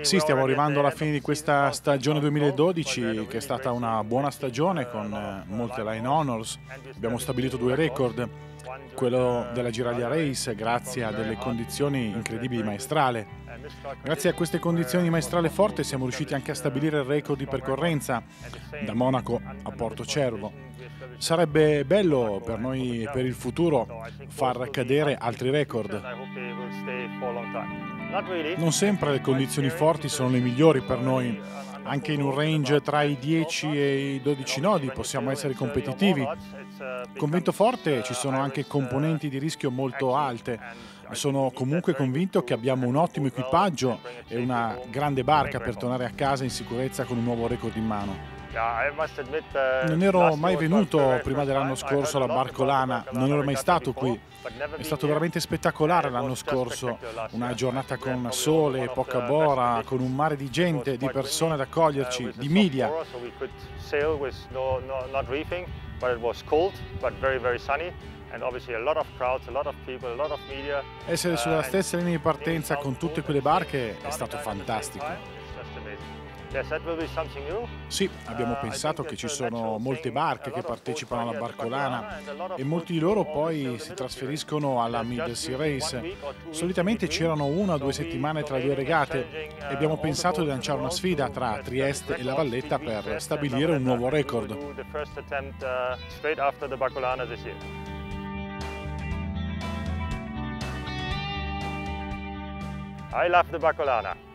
Sì, stiamo arrivando alla fine di questa stagione 2012, che è stata una buona stagione con molte line honors. Abbiamo stabilito 2 record, quello della Giraglia Race grazie a delle condizioni incredibili di maestrale. Grazie a queste condizioni di maestrale forte siamo riusciti anche a stabilire il record di percorrenza da Monaco a Portocervo. Sarebbe bello per noi e per il futuro far cadere altri record. Non sempre le condizioni forti sono le migliori per noi. Anche in un range tra i 10 e i 12 nodi possiamo essere competitivi. Con vento forte ci sono anche componenti di rischio molto alte. Sono comunque convinto che abbiamo un ottimo equipaggio e una grande barca per tornare a casa in sicurezza con un nuovo record in mano. Non ero mai venuto prima dell'anno scorso alla Barcolana, non ero mai stato qui. È stato veramente spettacolare l'anno scorso, una giornata con sole, poca bora, con un mare di gente, di persone ad accoglierci, di media. Essere sulla stessa linea di partenza con tutte quelle barche è stato fantastico. Sì, abbiamo pensato che ci sono molte barche che partecipano alla Barcolana e molti di loro poi si trasferiscono alla Mid Sea Race. Solitamente c'erano 1 o 2 settimane tra 2 regate e abbiamo pensato di lanciare una sfida tra Trieste e La Valletta per stabilire un nuovo record. I love the Barcolana.